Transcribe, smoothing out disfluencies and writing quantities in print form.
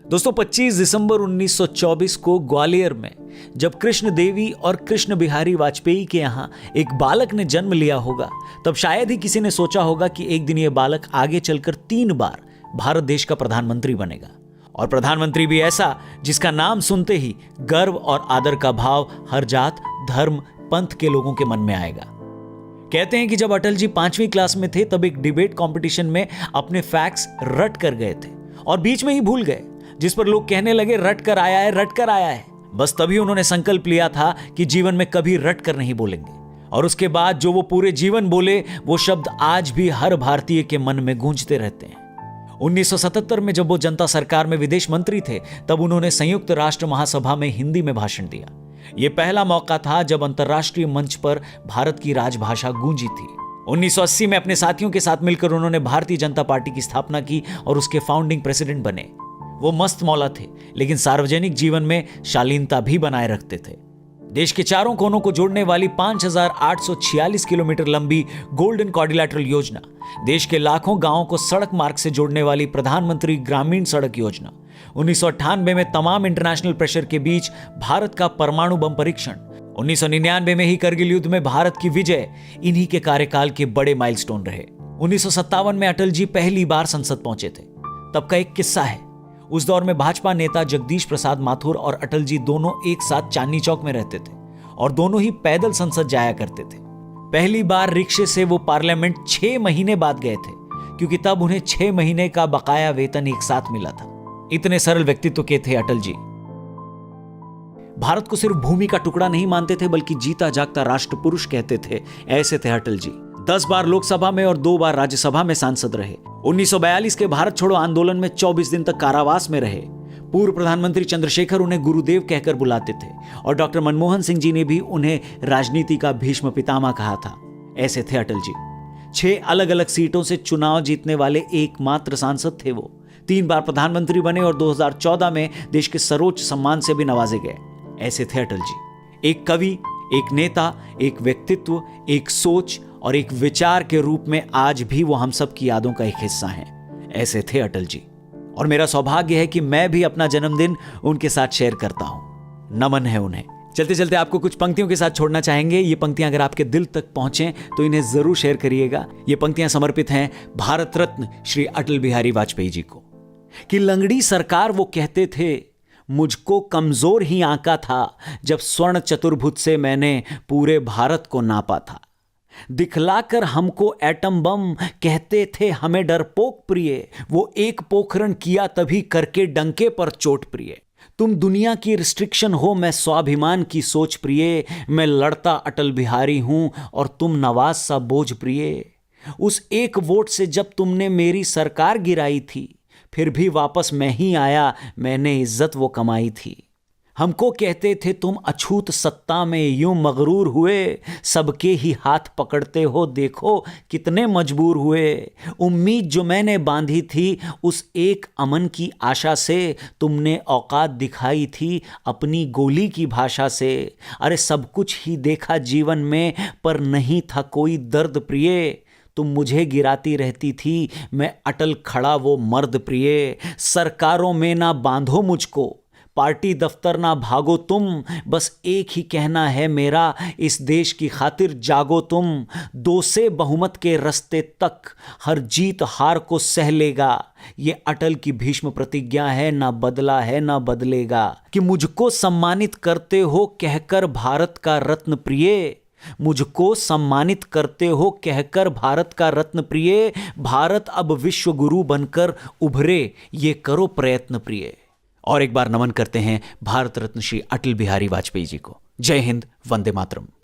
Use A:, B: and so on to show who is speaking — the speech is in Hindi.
A: दोस्तों 25 दिसंबर 1924 को ग्वालियर में जब कृष्ण देवी और कृष्ण बिहारी वाजपेयी के यहाँ एक बालक ने जन्म लिया होगा, तब शायद ही किसी ने सोचा होगा कि एक दिन यह बालक आगे चलकर 3 बार भारत देश का प्रधानमंत्री बनेगा, और प्रधानमंत्री भी ऐसा जिसका नाम सुनते ही गर्व और आदर का भाव हर जात, धर्म, पंथ के लोगों के मन में आएगा। कहते हैं कि जब अटल जी 5वीं क्लास में थे तब एक डिबेट कंपटीशन में अपने फैक्ट्स रट कर गए थे और बीच में ही भूल गए, जिस पर लोग कहने लगे रट कर आया है, रट कर आया है। बस तभी उन्होंने संकल्प लिया था कि जीवन में कभी रट कर नहीं बोलेंगे, और उसके बाद जो वो पूरे जीवन बोले वो शब्द आज भी हर भारतीय के मन में गूंजते रहते हैं। 1977 में जब वो जनता सरकार में विदेश मंत्री थे तब उन्होंने संयुक्त राष्ट्र महासभा में हिंदी में भाषण दिया। यह पहला मौका था जब अंतर्राष्ट्रीय मंच पर भारत की राजभाषा गूंजी थी। 1980 में अपने साथियों के साथ मिलकर उन्होंने भारतीय जनता पार्टी की स्थापना की और उसके फाउंडिंग प्रेसिडेंट बने। वो मस्त मौला थे, लेकिन सार्वजनिक जीवन में शालीनता भी बनाए रखते थे। देश के चारों कोनों को जोड़ने वाली 5846 किलोमीटर लंबी गोल्डन क्वाड्रिलेटरल योजना, देश के लाखों गांवों को सड़क मार्ग से जोड़ने वाली प्रधानमंत्री ग्रामीण सड़क योजना, 1998 में तमाम इंटरनेशनल प्रेशर के बीच भारत का परमाणु बम परीक्षण, 1999 में ही करगिल युद्ध में भारत की विजय, इन्हीं के कार्यकाल के बड़े माइलस्टोन रहे। 1957 में अटल जी पहली बार संसद पहुंचे थे। तब का एक किस्सा है, उस दौर में भाजपा नेता जगदीश प्रसाद माथुर और अटल जी दोनों एक साथ चांदनी चौक में रहते थे और दोनों ही पैदल संसद जाया करते थे। पहली बार रिक्शे से वो पार्लियामेंट 6 महीने बाद गए थे, क्योंकि तब उन्हें 6 महीने का बकाया वेतन एक साथ मिला था। इतने सरल व्यक्तित्व के थे अटल जी। भारत को सिर्फ भूमि का टुकड़ा नहीं मानते थे, बल्कि जीता जागता राष्ट्र पुरुष कहते थे। ऐसे थे अटल जी। 10 बार लोकसभा में और 2 बार राज्यसभा में सांसद रहे। 1942 के भारत छोड़ो आंदोलन में 24 दिन तक कारावास में रहे। पूर्व प्रधानमंत्री चंद्रशेखर उन्हें गुरुदेव कहकर बुलाते थे और डॉक्टर मनमोहन सिंह जी ने भी उन्हें राजनीति का भीष्म पितामह कहा था। ऐसे थे अटल जी। 6 अलग अलग सीटों से चुनाव जीतने वाले एकमात्र सांसद थे वो। 3 बार प्रधानमंत्री बने और 2014 में देश के सर्वोच्च सम्मान से भी नवाजे गए। ऐसे थे अटल जी। एक कवि, एक नेता, एक व्यक्तित्व, एक सोच और एक विचार के रूप में आज भी वो हम सब की यादों का एक हिस्सा हैं। ऐसे थे अटल जी। और मेरा सौभाग्य है कि मैं भी अपना जन्मदिन उनके साथ शेयर करता हूं। नमन है उन्हें। चलते चलते आपको कुछ पंक्तियों के साथ छोड़ना चाहेंगे। ये पंक्तियां अगर आपके दिल तक पहुंचे तो इन्हें जरूर शेयर करिएगा। ये पंक्तियां समर्पित हैं भारत रत्न श्री अटल बिहारी वाजपेयी जी को। कि लंगड़ी सरकार वो कहते थे, मुझको कमजोर ही आंका था, जब स्वर्ण चतुर्भुज से मैंने पूरे भारत को नापा था। दिखलाकर हमको एटम बम कहते थे हमें डरपोक प्रिय, वो एक पोखरण किया तभी करके डंके पर चोट प्रिय। तुम दुनिया की रिस्ट्रिक्शन हो, मैं स्वाभिमान की सोच प्रिय, मैं लड़ता अटल बिहारी हूं और तुम नवाज सा बोझ प्रिय। उस एक वोट से जब तुमने मेरी सरकार गिराई थी, फिर भी वापस मैं ही आया, मैंने इज्जत वो कमाई थी। हमको कहते थे तुम अछूत सत्ता में यूं मगरूर हुए, सबके ही हाथ पकड़ते हो देखो कितने मजबूर हुए। उम्मीद जो मैंने बांधी थी उस एक अमन की आशा से, तुमने औकात दिखाई थी अपनी गोली की भाषा से। अरे सब कुछ ही देखा जीवन में, पर नहीं था कोई दर्द प्रिय। तुम मुझे गिराती रहती थी, मैं अटल खड़ा वो मर्द प्रिय। सरकारों में ना बांधो मुझको, पार्टी दफ्तर ना भागो तुम, बस एक ही कहना है मेरा, इस देश की खातिर जागो तुम। 2 से बहुमत के रास्ते तक हर जीत हार को सह लेगा, ये अटल की भीष्म प्रतिज्ञा है, ना बदला है ना बदलेगा। कि मुझको सम्मानित करते हो कहकर भारत का रत्न प्रिय, मुझको सम्मानित करते हो कहकर भारत का रत्न प्रिय। भारत अब विश्व गुरु बनकर उभरे, ये करो प्रयत्न प्रिय। और एक बार नमन करते हैं भारत रत्न श्री अटल बिहारी वाजपेयी जी को। जय हिंद, वंदे मातरम।